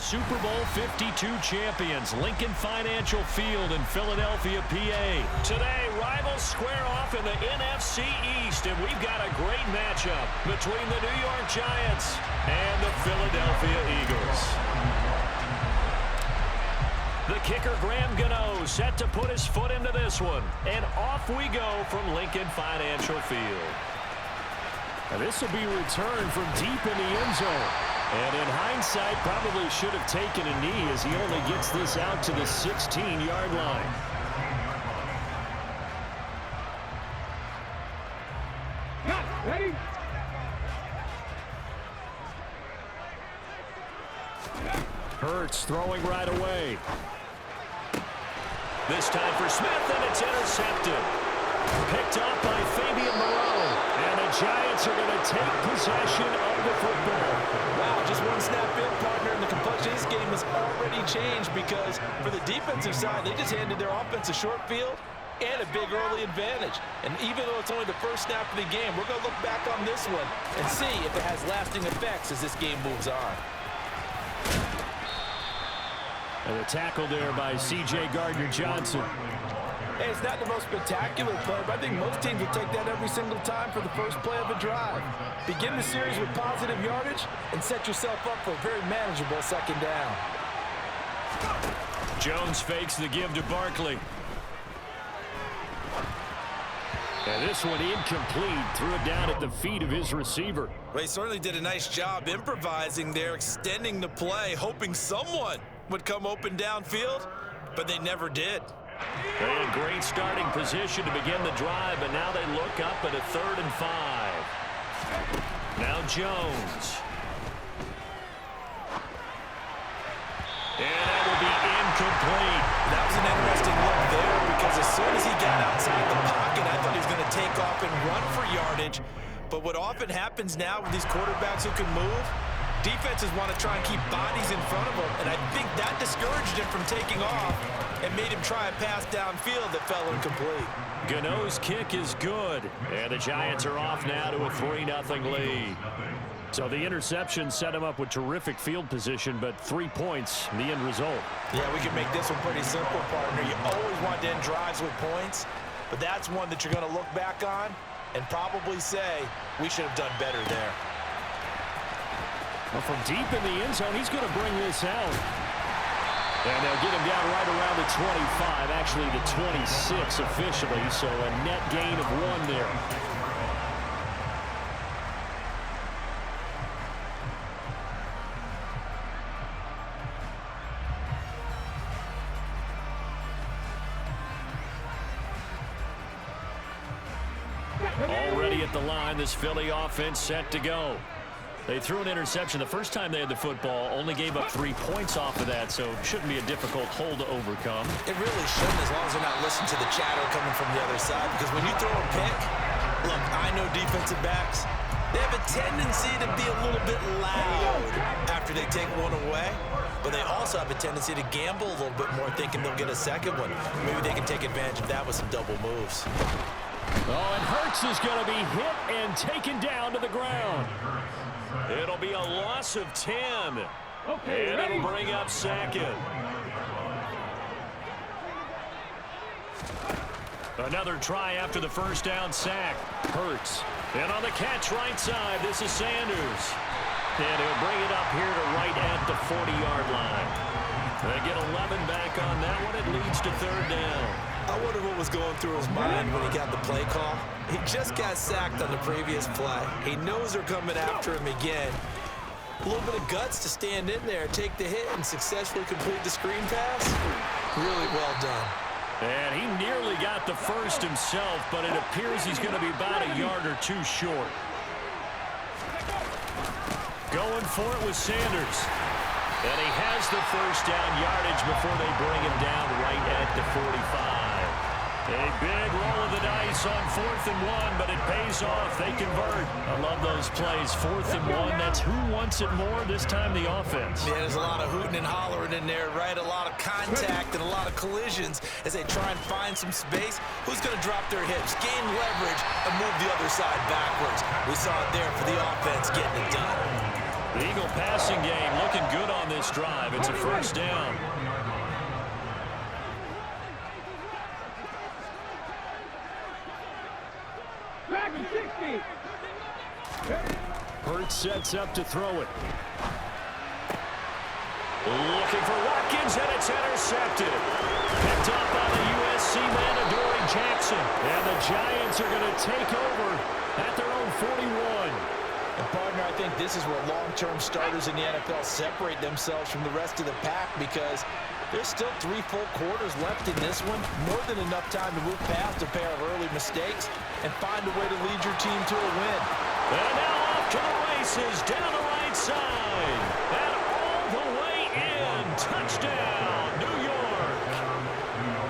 Super Bowl 52 champions, Lincoln Financial Field in Philadelphia, PA. Today, rivals square off in the NFC East, and we've got a great matchup between the New York Giants and the Philadelphia Eagles. The kicker, Graham Gano, set to put his foot into this one. And off we go from Lincoln Financial Field. And this will be returned from deep in the end zone. And in hindsight, probably should have taken a knee as he only gets this out to the 16-yard line. Ready? Hurts throwing right away. This time for Smith, and it's intercepted. Picked up by Fabian Moreau. And the Giants are going to take possession of the football. Wow, just one snap in, partner, and the complexion of this game has already changed because for the defensive side, they just handed their offense a short field and a big early advantage. And even though it's only the first snap of the game, we're going to look back on this one and see if it has lasting effects as this game moves on. And a tackle there by C.J. Gardner-Johnson. Hey, it's not the most spectacular play, but I think most teams will take that every single time for the first play of a drive. Begin the series with positive yardage and set yourself up for a very manageable second down. Jones fakes the give to Barkley. And this one incomplete. Threw it down at the feet of his receiver. Well, he certainly did a nice job improvising there, extending the play, hoping someone would come open downfield, but they never did. They had great starting position to begin the drive, but now they look up at a 3rd and 5. Now Jones. And that will be incomplete. That was an interesting look there because as soon as he got outside the pocket, I thought he was going to take off and run for yardage. But what often happens now with these quarterbacks who can move, defenses want to try and keep bodies in front of them, and I think that discouraged him from taking off and made him try a pass downfield that fell incomplete. Gano's kick is good, and the Giants are off now to a 3-0 lead. So the interception set him up with terrific field position, but 3 points, the end result. Yeah, we can make this one pretty simple, partner. You always want to end drives with points, but that's one that you're going to look back on and probably say, we should have done better there. Well, from deep in the end zone, he's going to bring this out. And they'll get him down right around the 25, actually the 26 officially, so a net gain of 1 there. Already at the line, this Philly offense set to go. They threw an interception the first time they had the football, only gave up 3 points off of that, so it shouldn't be a difficult hole to overcome. It really shouldn't, as long as they're not listening to the chatter coming from the other side, because when you throw a pick, look, I know defensive backs, they have a tendency to be a little bit loud after they take one away, but they also have a tendency to gamble a little bit more, thinking they'll get a second one. Maybe they can take advantage of that with some double moves. Oh, and Hurts is going to be hit and taken down to the ground. It'll be a loss of 10. Okay, and it'll bring up 2nd. Another try after the first down sack. Hurts. And on the catch right side, this is Sanders. And he'll bring it up here to right at the 40-yard line. They get 11 back on that one. It leads to 3rd down. I wonder what was going through his mind when he got the play call. He just got sacked on the previous play. He knows they're coming after him again. A little bit of guts to stand in there, take the hit, and successfully complete the screen pass. Really well done. And he nearly got the first himself, but it appears he's going to be about a yard or 2 short. Going for it with Sanders. And he has the first down yardage before they bring him down right at the 45. A big roll of the dice on 4th and 1, but it pays off. They convert. I love those plays. 4th and 1, that's who wants it more, this time the offense. Yeah, there's a lot of hooting and hollering in there, right? A lot of contact and a lot of collisions as they try and find some space. Who's going to drop their hips, gain leverage, and move the other side backwards? We saw it there for the offense getting it done. The Eagle passing game looking good on this drive. It's a first down. Back to 60. Hurts sets up to throw it. Looking for Watkins, and it's intercepted. Picked up by the USC man, Adoree Jackson. And the Giants are going to take over at their own 41. And partner, I think this is where long-term starters in the NFL separate themselves from the rest of the pack, because there's still 3 full quarters left in this one. More than enough time to move past a pair of early mistakes and find a way to lead your team to a win. And now off to the races down the right side. And all the way in. Touchdown, New York.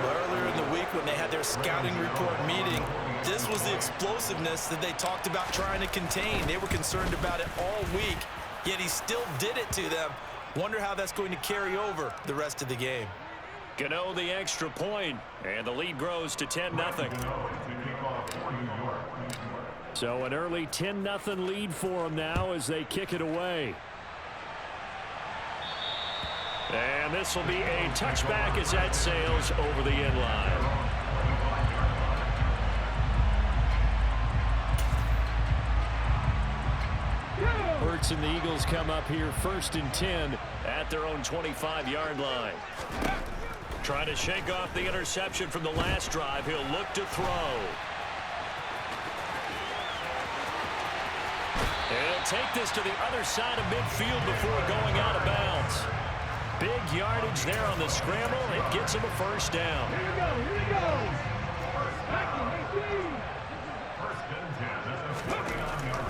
Earlier in the week when they had their scouting report meeting, this was the explosiveness that they talked about trying to contain. They were concerned about it all week, yet he still did it to them. Wonder how that's going to carry over the rest of the game. Gano the extra point, and the lead grows to 10-0. So an early 10-0 lead for them now as they kick it away. And this will be a touchback as that sails over the end line. Hurts and the Eagles come up here 1st and 10 at their own 25-yard line. Trying to shake off the interception from the last drive. He'll look to throw. He'll take this to the other side of midfield before going out of bounds. Big yardage there on the scramble. It gets him a first down. Here we go. Here we go. Back to 18.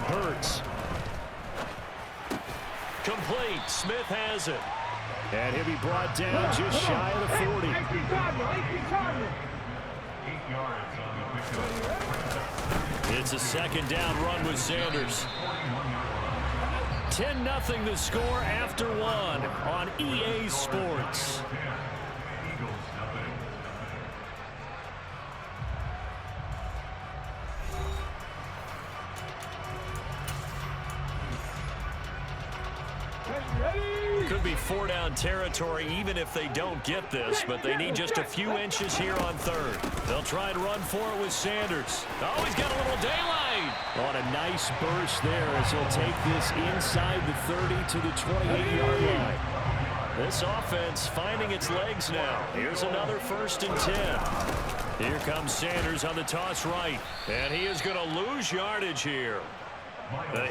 Hurts. Complete. Smith has it. And he'll be brought down just shy of the 40. 18 Cardinals. 8 yards on the It's a second down run with Sanders. 10-0 the score after 1 on EA Sports. Could be 4-down territory even if they don't get this, but they need just a few inches here on 3rd. They'll try and run for it with Sanders. Oh, he's got a little daylight. On a nice burst there as he'll take this inside the 30 to the 28-yard line. This offense finding its legs now. Here's another 1st and 10. Here comes Sanders on the toss right, and he is going to lose yardage here.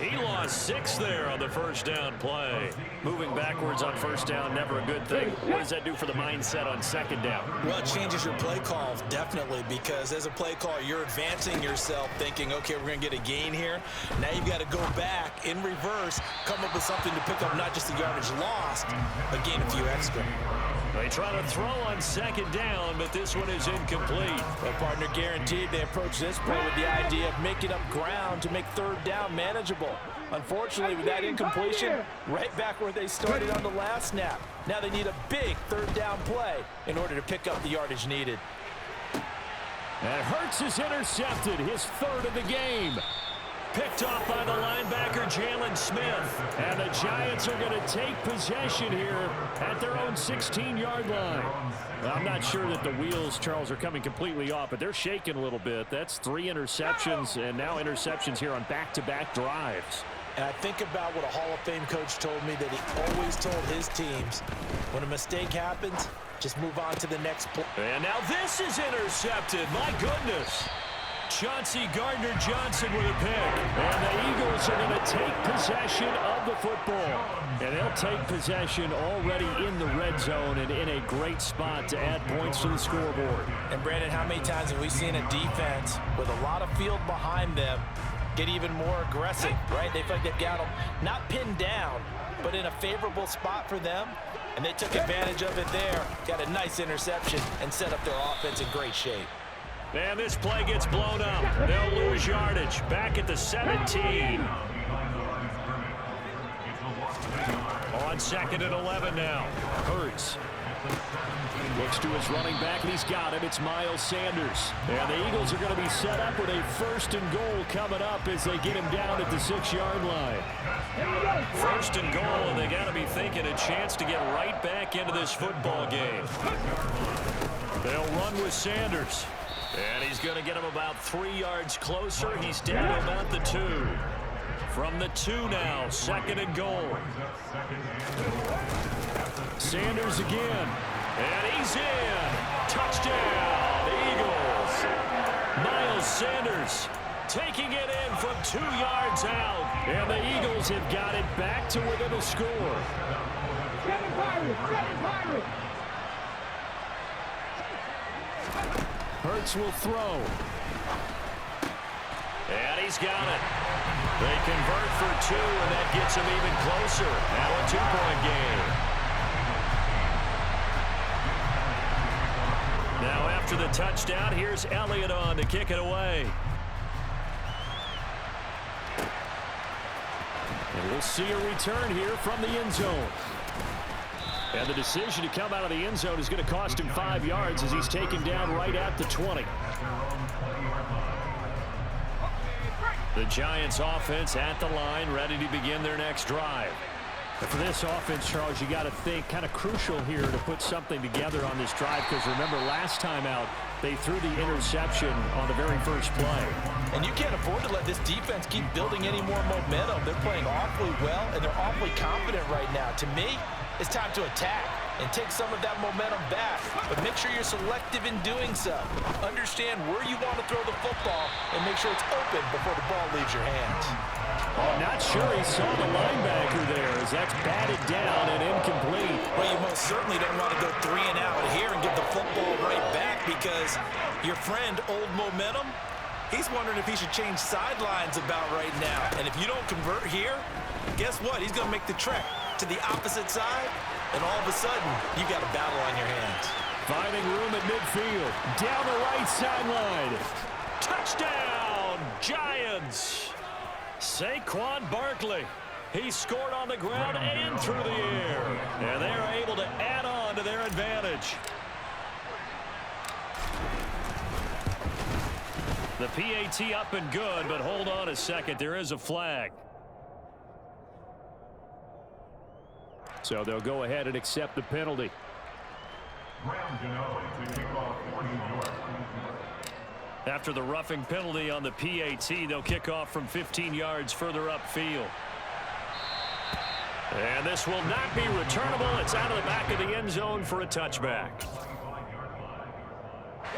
He lost 6 there on the first down play. Moving backwards on first down, never a good thing. What does that do for the mindset on second down? Well, it changes your play call, definitely, because as a play caller, you're advancing yourself thinking, okay, we're going to get a gain here. Now you've got to go back in reverse, come up with something to pick up not just the yardage lost, but gain a few extra. They try to throw on second down, but this one is incomplete. Well, partner, guaranteed they approach this play with the idea of making up ground to make 3rd down manageable. Unfortunately, with that incompletion, right back where they started on the last snap. Now they need a big 3rd down play in order to pick up the yardage needed. And Hurts is intercepted, his 3rd of the game. Picked off by the linebacker, Jalen Smith. And the Giants are going to take possession here at their own 16-yard line. Well, I'm not sure that the wheels, Charles, are coming completely off, but they're shaking a little bit. That's 3 interceptions, and now interceptions here on back-to-back drives. And I think about what a Hall of Fame coach told me, that he always told his teams, when a mistake happens, just move on to the next play. And now this is intercepted. My goodness. Chauncey Gardner-Johnson with a pick. And the Eagles are going to take possession of the football. And they'll take possession already in the red zone and in a great spot to add points to the scoreboard. And Brandon, how many times have we seen a defense with a lot of field behind them get even more aggressive, right? They feel like they've got them not pinned down, but in a favorable spot for them. And they took advantage of it there. Got a nice interception and set up their offense in great shape. And this play gets blown up. They'll lose yardage. Back at the 17. On 2nd and 11 now. Hurts. Looks to his running back, and he's got him. It's Miles Sanders. And the Eagles are going to be set up with a 1st and goal coming up as they get him down at the 6-yard line. 1st and goal, and they got to be thinking a chance to get right back into this football game. They'll run with Sanders. And he's going to get him about 3 yards closer. He's down to about the 2. From the 2 now, 2nd and goal. Sanders again. And he's in. Touchdown, Eagles. Miles Sanders taking it in from 2 yards out. And the Eagles have got it back to within a score. Seven Pirates. Hurts will throw. And he's got it. They convert for 2, and that gets him even closer. Now a 2-point game. Now after the touchdown, here's Elliott on to kick it away. And we'll see a return here from the end zone. And the decision to come out of the end zone is going to cost him 5 yards as he's taken down right at the 20. The Giants offense at the line, ready to begin their next drive. But for this offense, Charles, you got to think kind of crucial here to put something together on this drive, because remember last time out they threw the interception on the very first play. And you can't afford to let this defense keep building any more momentum. They're playing awfully well, and they're awfully confident right now. To me, it's time to attack and take some of that momentum back, but make sure you're selective in doing so. Understand where you want to throw the football and make sure it's open before the ball leaves your hands. Oh, not sure he saw the linebacker there as that's batted down and incomplete. Well, you most certainly don't want to go 3 and out here and give the football right back, because your friend, Old Momentum, he's wondering if he should change sidelines about right now. And if you don't convert here, guess what? He's going to make the trek to the opposite side, and all of a sudden, you got a battle on your hands. Finding room at midfield. Down the right sideline. Touchdown, Giants! Saquon Barkley. He scored on the ground and through the air. And they're able to add on to their advantage. The PAT up and good, but hold on a second. There is a flag. So they'll go ahead and accept the penalty. After the roughing penalty on the PAT, they'll kick off from 15 yards further upfield. And this will not be returnable. It's out of the back of the end zone for a touchback.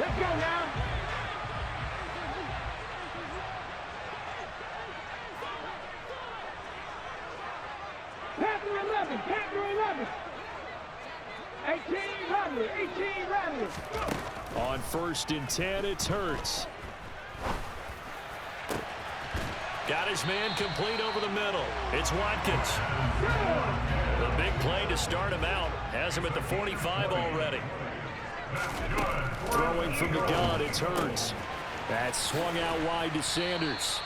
Let's go now. Panther 11. 18 Rattler. On 1st and 10, it's Hurts. Got his man complete over the middle. It's Watkins. The big play to start him out. Has him at the 45 already. Throwing from the gun, it's Hurts. That swung out wide to Sanders.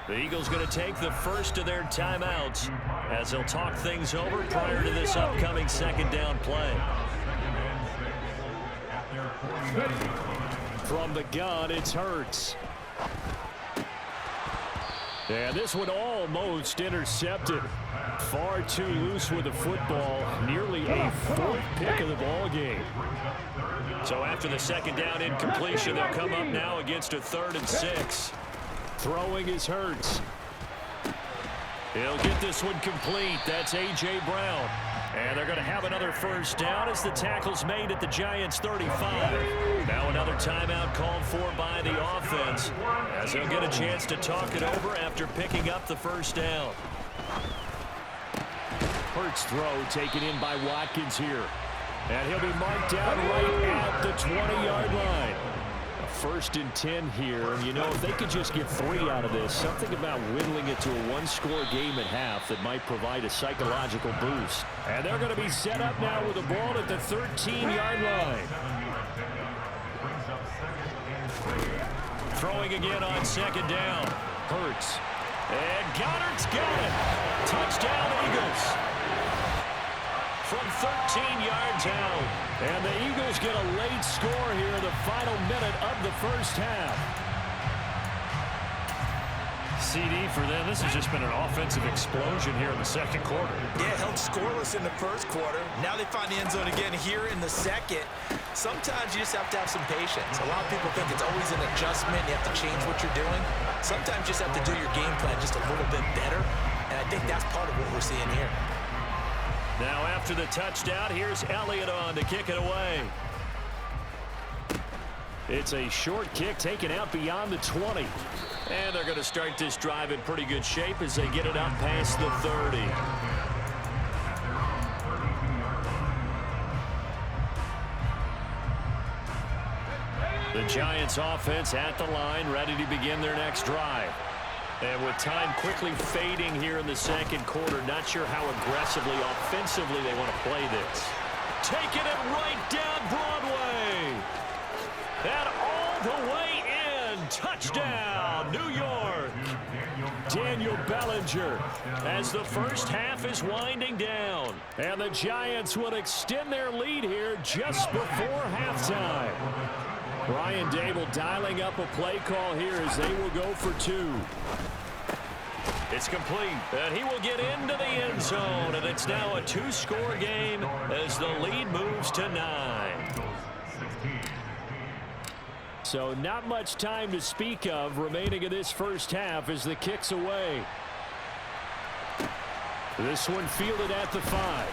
The Eagles going to take the first of their timeouts as they'll talk things over prior to this upcoming 2nd down play. From the gun, it's Hurts. And this one almost intercepted. Far too loose with the football. Nearly a 4th pick of the ball game. So after the 2nd down incompletion, they'll come up now against a 3rd and 6. Throwing is Hurts. He'll get this one complete. That's A.J. Brown. And they're going to have another first down as the tackle's made at the Giants' 35. Now another timeout called for by the offense as they'll get a chance to talk it over after picking up the first down. Hurts throw taken in by Watkins here. And he'll be marked down right at the 20-yard line. A 1st and 10 here. And, you know, if they could just get 3 out of this, something about whittling it to a 1-score game at half that might provide a psychological boost. And they're going to be set up now with the ball at the 13-yard line. Throwing again on 2nd down. Hurts. And Goddard's got it. Touchdown, Eagles. from 13 yards out. And the Eagles get a late score here in the final minute of the first half. CD for them, this has just been an offensive explosion here in the second quarter. Yeah, held scoreless in the first quarter. Now they find the end zone again here in the second. Sometimes you just have to have some patience. A lot of people think it's always an adjustment. You have to change what you're doing. Sometimes you just have to do your game plan just a little bit better. And I think that's part of what we're seeing here. Now after the touchdown, here's Elliott on to kick it away. It's a short kick taken out beyond the 20. And they're going to start this drive in pretty good shape as they get it up past the 30. The Giants offense at the line, ready to begin their next drive. And with time quickly fading here in the second quarter, not sure how aggressively, offensively they want to play this. Taking it right down Broadway. And all the way in. Touchdown, New York. Daniel Bellinger as the first half is winding down. And the Giants will extend their lead here just before halftime. Brian Dable dialing up a play call here as they will go for two. It's complete, and he will get into the end zone, and it's now a two-score game as the lead moves to 9. So not much time to speak of remaining in this first half as the kick's away. This one fielded at the 5.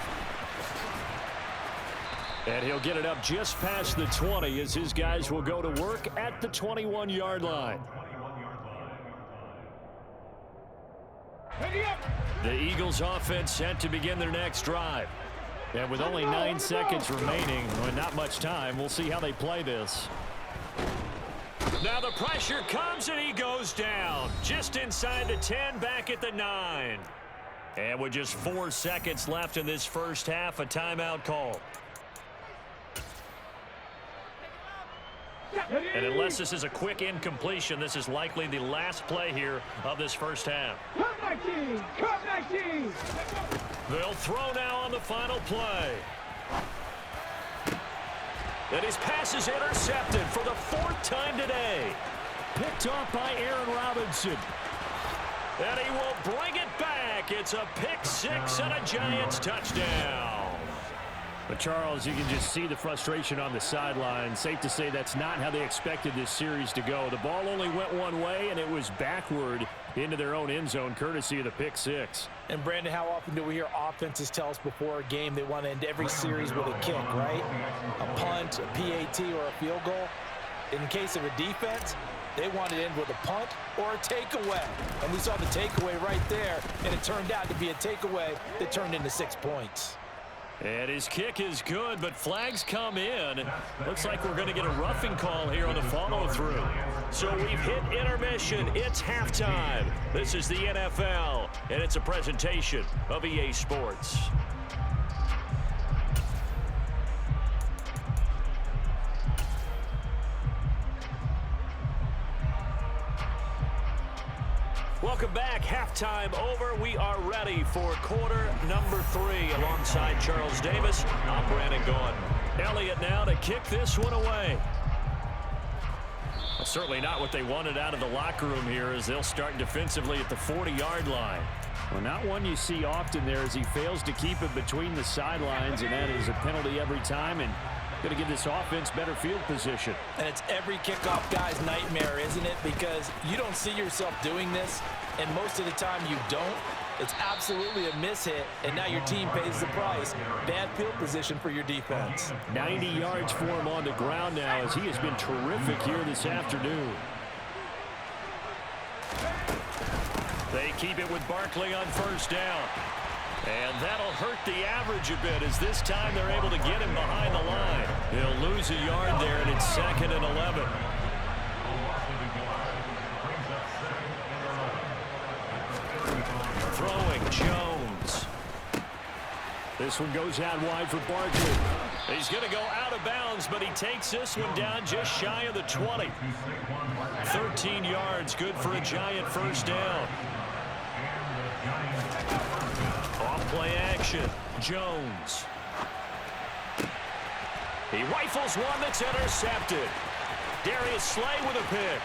And he'll get it up just past the 20 as his guys will go to work at the 21-yard line. The Eagles offense set to begin their next drive. And with only 9 seconds remaining, with not much time, we'll see how they play this. Now the pressure comes and he goes down. Just inside the 10, back at the 9. And with just 4 seconds left in this first half, a timeout call. And unless this is a quick incompletion, this is likely the last play here of this first half. They'll throw now on the final play. And his pass is intercepted for the 4th time today. Picked off by Aaron Robinson. And he will bring it back. It's a pick 6 and a Giants touchdown. But Charles, you can just see the frustration on the sideline. Safe to say that's not how they expected this series to go. The ball only went one way, and it was backward into their own end zone, courtesy of the pick 6. And Brandon, how often do we hear offenses tell us before a game they want to end every series with a kick, right? A punt, a PAT, or a field goal. In case of a defense, they want to end with a punt or a takeaway. And we saw the takeaway right there, and it turned out to be a takeaway that turned into 6 points. And his kick is good, but flags come in. Looks like we're going to get a roughing call here on the follow-through. So we've hit intermission. It's halftime. This is the NFL, and it's a presentation of EA Sports. Welcome back. Halftime over. We are ready for quarter number 3 alongside Charles Davis. I'm Brandon Gaudin. Elliott now to kick this one away. Well, certainly not what they wanted out of the locker room here as they'll start defensively at the 40-yard line. Well, not one you see often there as he fails to keep it between the sidelines, and that is a penalty every time, and going to give this offense better field position. And it's every kickoff guy's nightmare, isn't it? Because you don't see yourself doing this, and most of the time you don't. It's absolutely a mishit, and now your team pays the price. Bad field position for your defense. 90 yards for him on the ground now as he has been terrific here this afternoon. They keep it with Barkley on first down. And that'll hurt the average a bit as this time they're able to get him behind the line. He'll lose a yard there, and it's 2nd and 11. Throwing Jones. This one goes out wide for Barkley. He's going to go out of bounds, but he takes this one down just shy of the 20. 13 yards, good for a Giant first down. Off play action. Jones He rifles one that's intercepted. Darius Slay with a pick.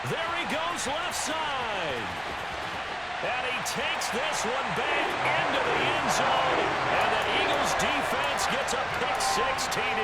There he goes left side. And he takes this one back into the end zone. And the Eagles defense gets a pick-6 TD.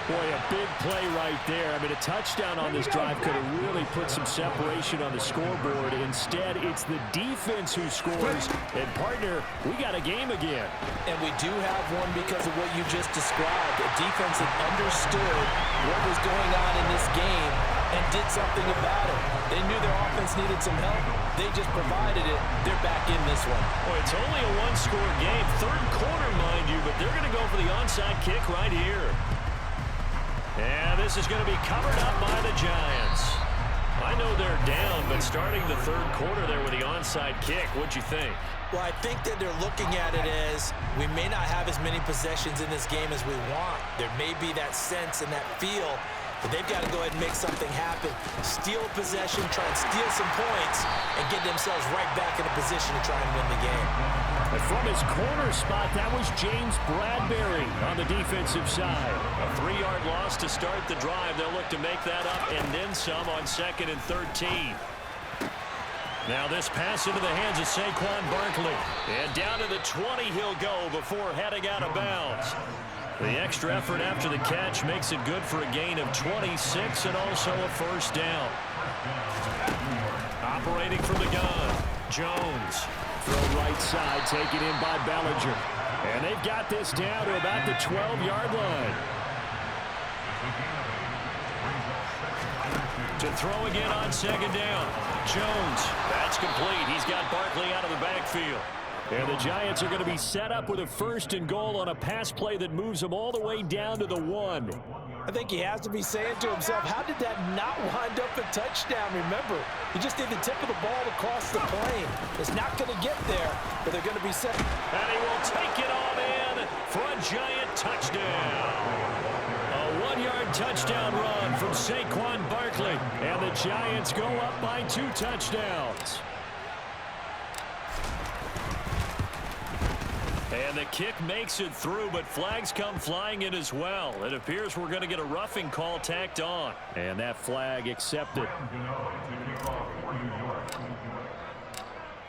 Boy, a big play right there. I mean, a touchdown on this drive could have really put some separation on the scoreboard. Instead, it's the defense who scores. And, partner, we got a game again. And we do have one because of what you just described. A defense that understood what was going on in this game and did something about it. They knew their offense needed some help. They just provided it. They're back in this one. Boy, it's only a one-score game. Third quarter, mind you, but they're going to go for the onside kick right here. And this is going to be covered up by the Giants. I know they're down, but starting the third quarter there with the onside kick, what'd you think? Well, I think that they're looking at it as we may not have as many possessions in this game as we want. There may be that sense and that feel, but they've got to go ahead and make something happen. Steal possession, try and steal some points, and get themselves right back in a position to try and win the game. And from his corner spot, that was James Bradbury on the defensive side. A 3-yard loss to start the drive. They'll look to make that up and then some on 2nd and 13. Now this pass into the hands of Saquon Barkley. And down to the 20 he'll go before heading out of bounds. The extra effort after the catch makes it good for a gain of 26 and also a first down. Operating from the gun, Jones. Throw right side, taken in by Bellinger. And they've got this down to about the 12-yard line. To throw again on 2nd down. Jones, that's complete. He's got Barkley out of the backfield. And the Giants are going to be set up with a 1st and goal on a pass play that moves them all the way down to the 1. I think he has to be saying to himself, how did that not wind up a touchdown? Remember, he just did the tip of the ball across the plane. It's not going to get there, but they're going to be set. And he will take it on in for a Giant touchdown. A 1-yard touchdown run from Saquon Barkley. And the Giants go up by 2 touchdowns. And the kick makes it through, but flags come flying in as well. It appears we're going to get a roughing call tacked on. And that flag accepted.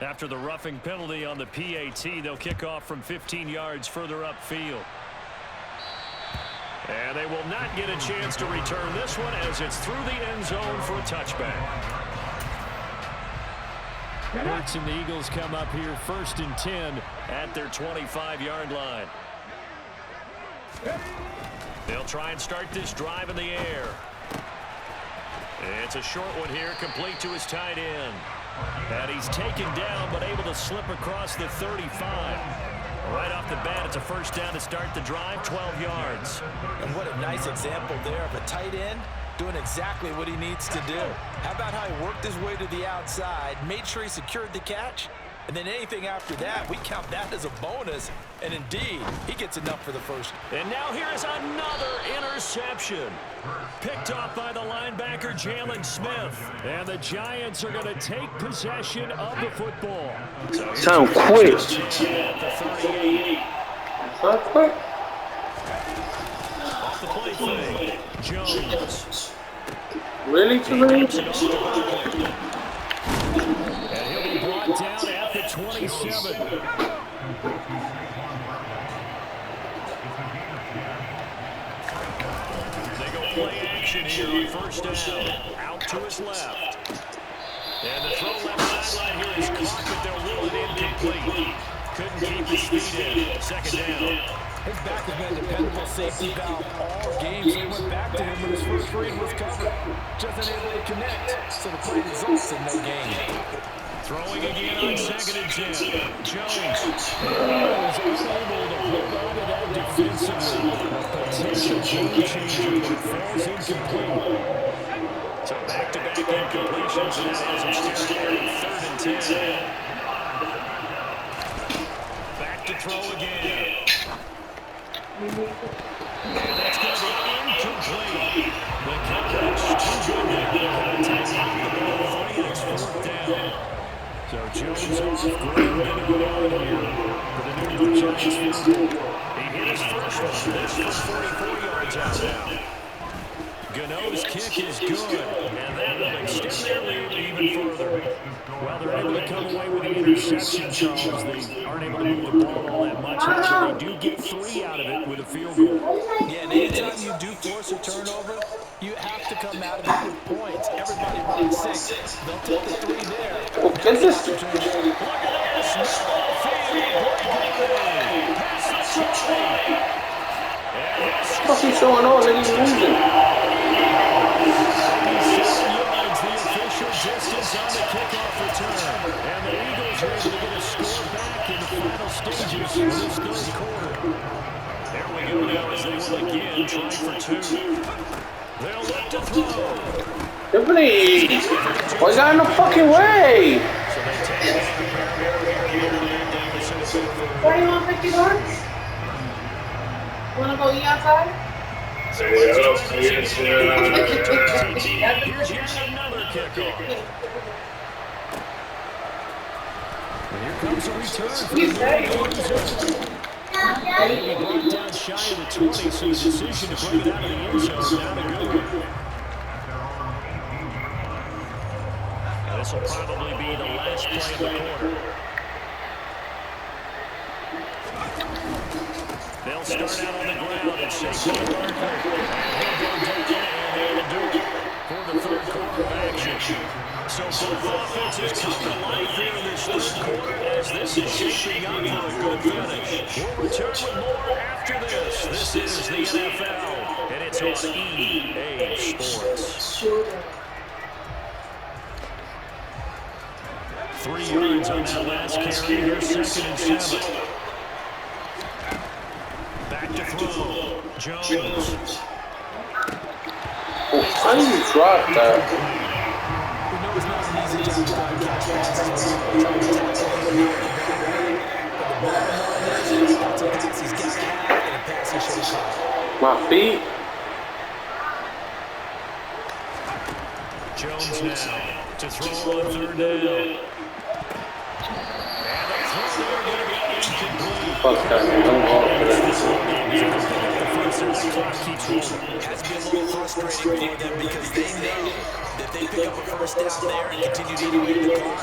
After the roughing penalty on the PAT, they'll kick off from 15 yards further upfield. And they will not get a chance to return this one as it's through the end zone for a touchback. Hurts and the Eagles come up here 1st and 10 at their 25-yard line. They'll try and start this drive in the air. It's a short one here, complete to his tight end. And he's taken down, but able to slip across the 35. Right off the bat, it's a first down to start the drive, 12 yards. And what a nice example there of a tight end doing exactly what he needs to do. How about how he worked his way to the outside, made sure he secured the catch, and then anything after that, we count that as a bonus. And indeed, he gets enough for the first. And now here is another interception. Picked off by the linebacker, Jalen Smith. And the Giants are going to take possession of the football. Sound quick. Off the play fake. Jones. Really, Tariq? And he'll be brought down at the 27. They go play action here on first down. Out to his left. And the throw left sideline here is caught, but they'll rule it incomplete. Couldn't keep his feet in. 2nd down. His back has been a dependable safety valve all game, so he went back to him when his first read was covered. Just unable to connect, so the play results in no gain. Throwing again on 2nd and 10. Jones. Was unable to hold on to that defensively. A potential game changer, but it falls incomplete. So back-to-back incompletions, and that has him staring at 3rd and 10. Back to throw again. And that's going to be incomplete. The coverage too good there. The contact off the ball. 3, it's 4th down. So Jones off ground and going on here for the New the Giants field goal. He hit his first one. This from 44 yards out now. Gano's kick is good, and that will extend their lead even further. Well, they're able to come away with the interception, Charles. They aren't able to move the ball all that much, but they do get 3 out of it with a field goal. Yeah, and anytime you do force a turnover, you have to come out of it with points. Everybody runs 6. They'll take the 3 there. Oh, get this. Look at this. What's he showing on? That he's losing. Distance on the kickoff return. And the Eagles are able to get a score back in the final stages of this third quarter. There we go now as they will again try for 2. They'll look to throw. Tiffany! Why you got in the fucking way? So they take it. Where do you want $50? Want to go eat outside? Here's yet another kickoff. Here comes a return for the Eagles. He brought down shy of the 20, so the decision to bring it out of the end zone is not a good one. This will probably be the last play of the quarter. They'll start out on the ground and Saquon Barkley. And he'll go down, and they will do it for the third quarter of action. So both offenses come to life here in this third quarter as this is shaping up for a good finish. We'll return with more after this. This is the NFL, and it's on EA Sports. 3 yards on that last carry. Here's 2nd and 7. Back to throw. Jones. Oh, how do you drop that? We know it's not an easy job to catch passes. He's got to have and a pass he should have caught. My feet? Jones now to throw on 3rd down. And the throw there going to be incomplete. Fuck that, man. Don't go for that. Has to be a little frustrating for them because they know that they pick up a first down there and continue to eat away the clock.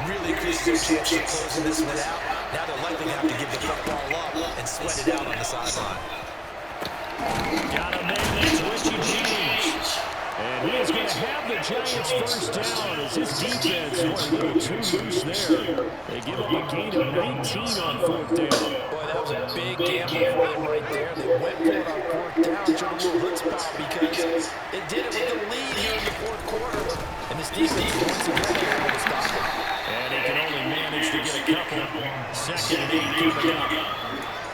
Really increases their chance of closing this one out. Now they're likely to have to give the football up and sweat it out on the sideline. Got a man that's Richie James. And he is going to have the Giants first down as his defense went a little too loose there. They give up a gain of 19 on 4th down. Boy, that was a big gamble for them right there. They went for it on 4th down, showed a little chutzpah because they did it with the lead here in the 4th quarter. And this defense once again able to stop it. And he can only manage to get a couple. 2nd and 8 coming up.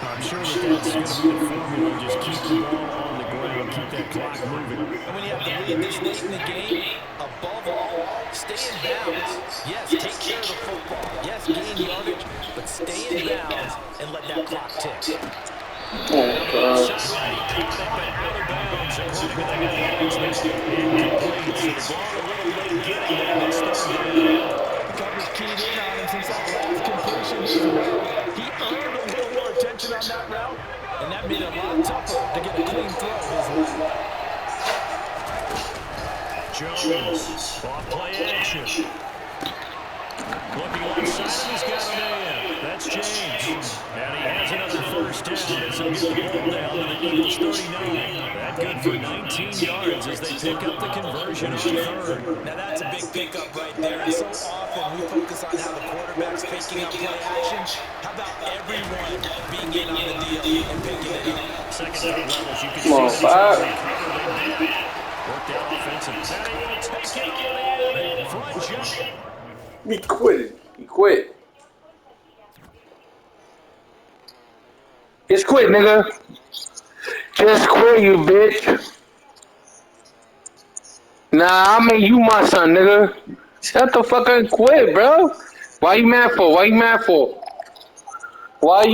I'm sure that's going to be the formula. Just keep the ball on the ground, keep that clock moving. And when you have to lead this late in the game, above all, stay in bounds. Yes, take care of the football. Yes, gain yardage, but stay in bounds and let that clock tick. Oh, God. Out of bounds, according to the headlines. Incomplete. So the ball a little late getting there. They start down. Coverage keyed in on him since that last completion as well. He earned a little more attention on that route, and that made it a lot tougher to get a clean throw his way. Jones, off play action. Looking onside him, he's got a man. That's James. And he has another first down as they get the ball down to the Eagles 39. That good for 19 yards as they pick up the conversion on 3rd. Now that's a big pickup right there. And so often we focus on how the quarterback's picking up play action. How about everyone being in on the deal and picking it up? Second down levels, you can Come on, see Bob. worked out offensive. And he will take it in. Front jump. He quit. He quit. Just quit, nigga. Just quit, you bitch. Nah, I mean you my son, nigga. Shut the fuck up and quit, bro. Why you mad for? Why you mad for? Why you